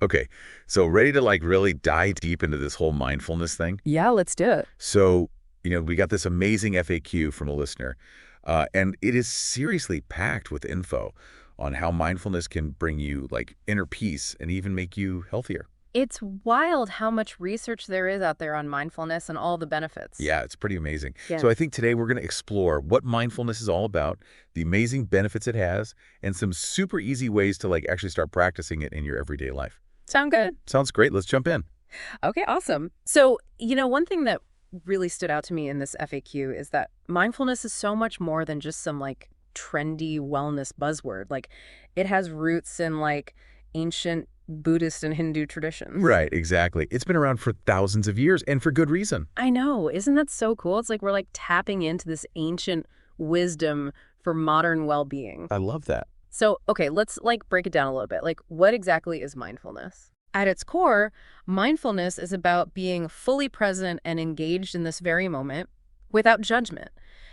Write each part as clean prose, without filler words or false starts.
Okay, so ready to like really dive deep into this whole mindfulness thing? Yeah, let's do it. So, we got this amazing FAQ from a listener, and it is seriously packed with info on how mindfulness can bring you like inner peace and even make you healthier. It's wild how much research there is out there on mindfulness and all the benefits. Yeah, it's pretty amazing. Yeah. So I think today we're going to explore what mindfulness is all about, the amazing benefits it has, and some super easy ways to like actually start practicing it in your everyday life. Sound good? Sounds great. Let's jump in. Okay, awesome. So, one thing that really stood out to me in this FAQ is that mindfulness is so much more than just some like trendy wellness buzzword. Like, it has roots in like ancient Buddhist and Hindu traditions. Right, exactly. It's been around for thousands of years and for good reason. I know. Isn't that so cool? It's like we're like tapping into this ancient wisdom for modern well-being. I love that. So, okay, let's like break it down a little bit. Like, what exactly is mindfulness? At its core, mindfulness is about being fully present and engaged in this very moment without judgment.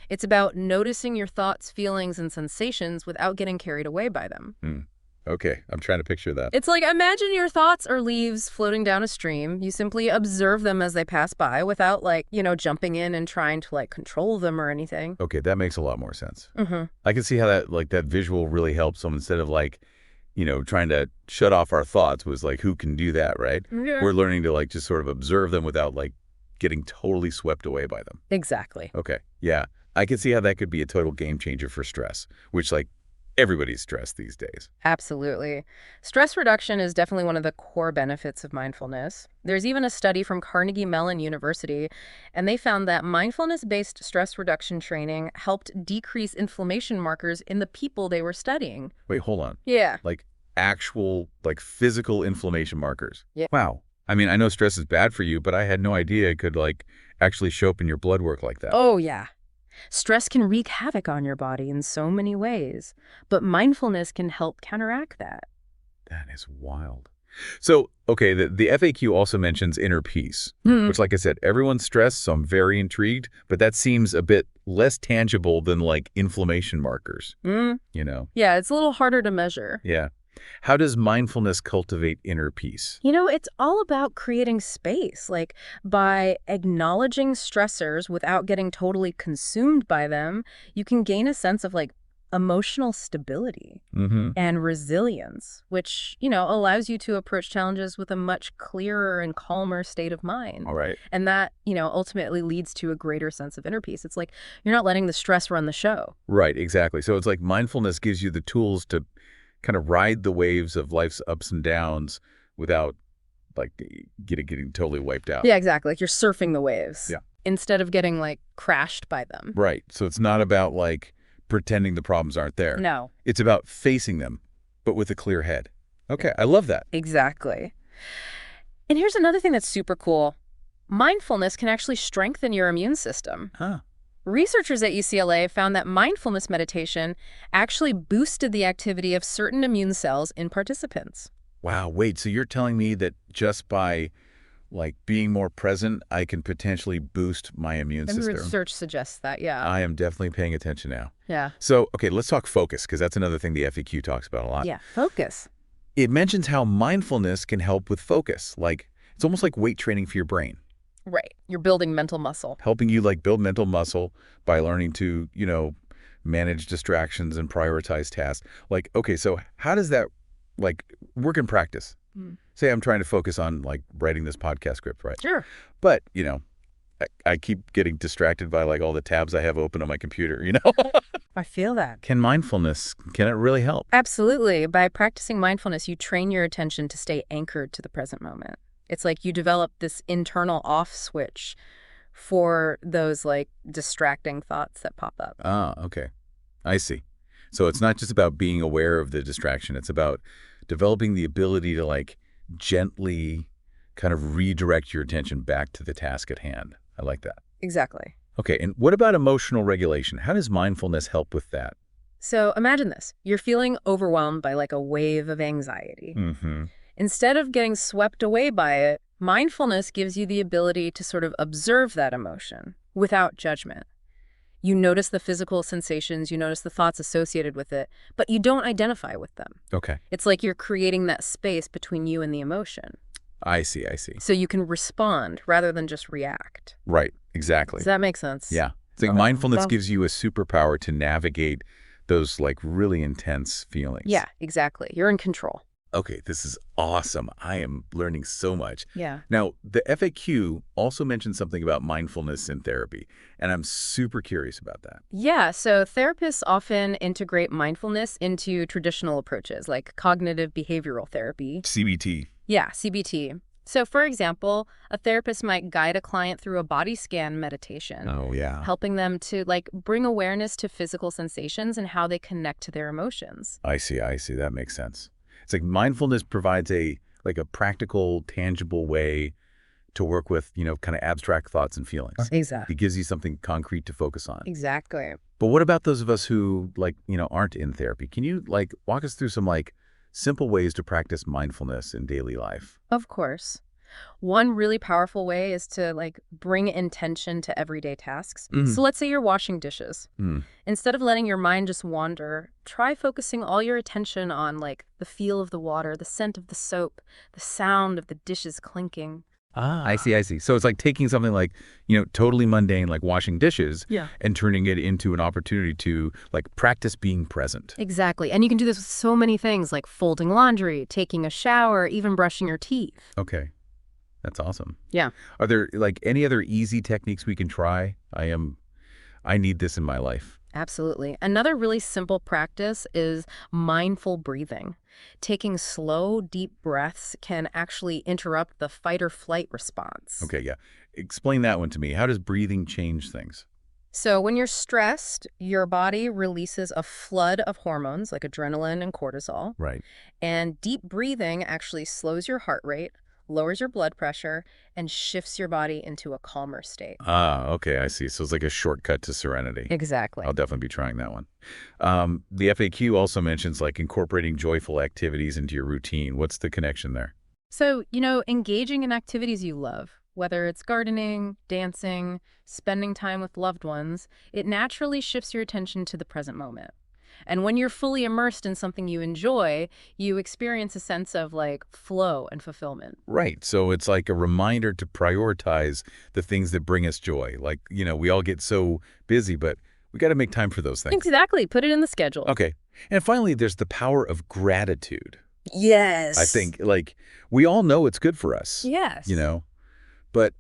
It's about noticing your thoughts, feelings, and sensations without getting carried away by them. Hmm. Okay, I'm trying to picture that. It's like imagine your thoughts are leaves floating down a stream. You simply observe them as they pass by without like, jumping in and trying to like control them or anything. Okay, that makes a lot more sense. Mm-hmm. I can see how that visual really helps them instead of like, trying to shut off our thoughts was like, who can do that, right? Yeah. We're learning to like just sort of observe them without like getting totally swept away by them. Exactly. Okay, yeah. I can see how that could be a total game changer for stress, which like everybody's stressed these days. Absolutely. Stress reduction is definitely one of the core benefits of mindfulness. There's even a study from Carnegie Mellon University, and they found that mindfulness-based stress reduction training helped decrease inflammation markers in the people they were studying. Wait, hold on. Yeah. Like actual, like physical inflammation markers. Yeah. Wow. I mean, I know stress is bad for you, but I had no idea it could like actually show up in your blood work like that. Oh, yeah. Stress can wreak havoc on your body in so many ways, but mindfulness can help counteract that. That is wild. So, okay, the FAQ also mentions inner peace, Hmm. which, like I said, everyone's stressed, so I'm very intrigued, but that seems a bit less tangible than like inflammation markers, Mm. you know? Yeah, it's a little harder to measure. Yeah. How does mindfulness cultivate inner peace? It's all about creating space, like by acknowledging stressors without getting totally consumed by them, you can gain a sense of like emotional stability Mm-hmm. and resilience, which, allows you to approach challenges with a much clearer and calmer state of mind. All right. And that, ultimately leads to a greater sense of inner peace. It's like you're not letting the stress run the show. Right, exactly. So it's like mindfulness gives you the tools to kind of ride the waves of life's ups and downs without like getting totally wiped out. Yeah, exactly. Like you're surfing the waves. Yeah. Instead of getting like crashed by them. Right. So it's not about like pretending the problems aren't there. No. It's about facing them, but with a clear head. Okay, I love that. Exactly. And here's another thing that's super cool. Mindfulness can actually strengthen your immune system. Huh. Researchers at UCLA found that mindfulness meditation actually boosted the activity of certain immune cells in participants. Wow, wait, so you're telling me that just by like being more present, I can potentially boost my immune And system? research suggests that, yeah. I am definitely paying attention now. Yeah. So, okay, let's talk focus, because that's another thing the FAQ talks about a lot. Yeah, focus. It mentions how mindfulness can help with focus. Like, it's almost like weight training for your brain, Right. You're building mental muscle. helping you like build mental muscle by learning to, manage distractions and prioritize tasks. Like, okay, so how does that like work in practice? Hmm. Say I'm trying to focus on like writing this podcast script, right? Sure. But, I keep getting distracted by like all the tabs I have open on my computer. I feel that. Can it really help? Absolutely. By practicing mindfulness, you train your attention to stay anchored to the present moment. It's like you develop this internal off switch for those like distracting thoughts that pop up. Ah, okay. I see. So it's not just about being aware of the distraction. It's about developing the ability to like gently kind of redirect your attention back to the task at hand. I like that. Exactly. Okay, and what about emotional regulation? How does mindfulness help with that? So imagine this. You're feeling overwhelmed by like a wave of anxiety. Mm-hmm. Instead of getting swept away by it, mindfulness gives you the ability to sort of observe that emotion without judgment. You notice the physical sensations, you notice the thoughts associated with it, but you don't identify with them. Okay. It's like you're creating that space between you and the emotion, I see, I see. so you can respond rather than just react. Right, Does exactly. that make sense? Yeah. It's like Okay. mindfulness gives you a superpower to navigate those like really intense feelings. Yeah, exactly. You're in control. Okay, this is awesome. I am learning so much. Yeah. Now, the FAQ also mentioned something about mindfulness in therapy, and I'm super curious about that. Yeah, so therapists often integrate mindfulness into traditional approaches like cognitive behavioral therapy. CBT. Yeah, CBT. So, for example, a therapist might guide a client through a body scan meditation, Oh, yeah. helping them to bring awareness to physical sensations and how they connect to their emotions. I see, I see. That makes sense. It's like mindfulness provides a practical, tangible way to work with, kind of abstract thoughts and feelings. Exactly. It gives you something concrete to focus on. Exactly. But what about those of us who aren't in therapy? Can you walk us through some simple ways to practice mindfulness in daily life? Of course. One really powerful way is to bring intention to everyday tasks. Mm. So let's say you're washing dishes. Mm. Instead of letting your mind just wander, try focusing all your attention on the feel of the water, the scent of the soap, the sound of the dishes clinking. Ah, I see, I see. So it's like taking something totally mundane, like washing dishes, Yeah. and turning it into an opportunity to practice being present. Exactly. And you can do this with so many things like folding laundry, taking a shower, even brushing your teeth. Okay. That's awesome. Yeah. Are there any other easy techniques we can try? I need this in my life. Absolutely. Another really simple practice is mindful breathing. Taking slow, deep breaths can actually interrupt the fight or flight response. Okay, yeah. Explain that one to me. How does breathing change things? So when you're stressed, your body releases a flood of hormones like adrenaline and cortisol. Right. And deep breathing actually slows your heart rate, lowers your blood pressure, and shifts your body into a calmer state. Ah, okay, I see. So it's like a shortcut to serenity. Exactly. I'll definitely be trying that one. The FAQ also mentions incorporating joyful activities into your routine. What's the connection there? So, engaging in activities you love, whether it's gardening, dancing, spending time with loved ones, it naturally shifts your attention to the present moment. And when you're fully immersed in something you enjoy, you experience a sense of flow and fulfillment. Right. So it's like a reminder to prioritize the things that bring us joy. We all get so busy, but we got to make time for those things. Exactly. Put it in the schedule. Okay. And finally, there's the power of gratitude. Yes. I think we all know it's good for us. Yes. But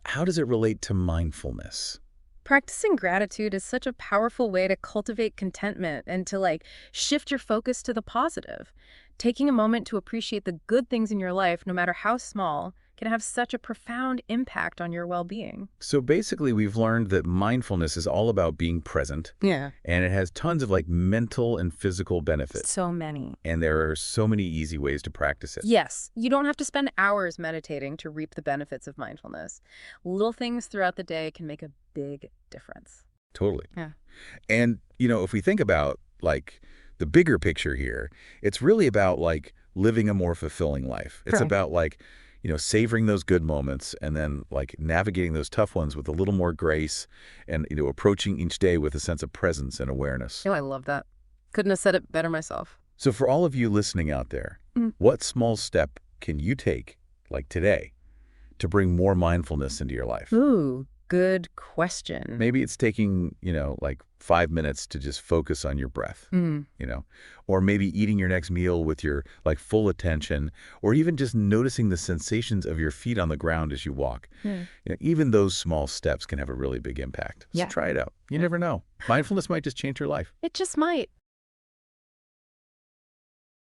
how does it relate to mindfulness? Practicing gratitude is such a powerful way to cultivate contentment and to shift your focus to the positive. Taking a moment to appreciate the good things in your life, no matter how small, can have such a profound impact on your well-being. So basically, we've learned that mindfulness is all about being present, Yeah. and it has tons of mental and physical benefits. So many. And there are so many easy ways to practice it. Yes, you don't have to spend hours meditating to reap the benefits of mindfulness. Little things throughout the day can make a big difference. Totally. Yeah. And, if we think about the bigger picture here, it's really about living a more fulfilling life. It's Right. about savoring those good moments and then navigating those tough ones with a little more grace and, approaching each day with a sense of presence and awareness. Oh, I love that. Couldn't have said it better myself. So for all of you listening out there, Mm. what small step can you take today to bring more mindfulness into your life? Ooh, good question. Maybe it's taking, 5 minutes to just focus on your breath, or maybe eating your next meal with your full attention, or even just noticing the sensations of your feet on the ground as you walk. Yeah. Even those small steps can have a really big impact. So Yeah. try it out. You never know. Mindfulness might just change your life. It just might.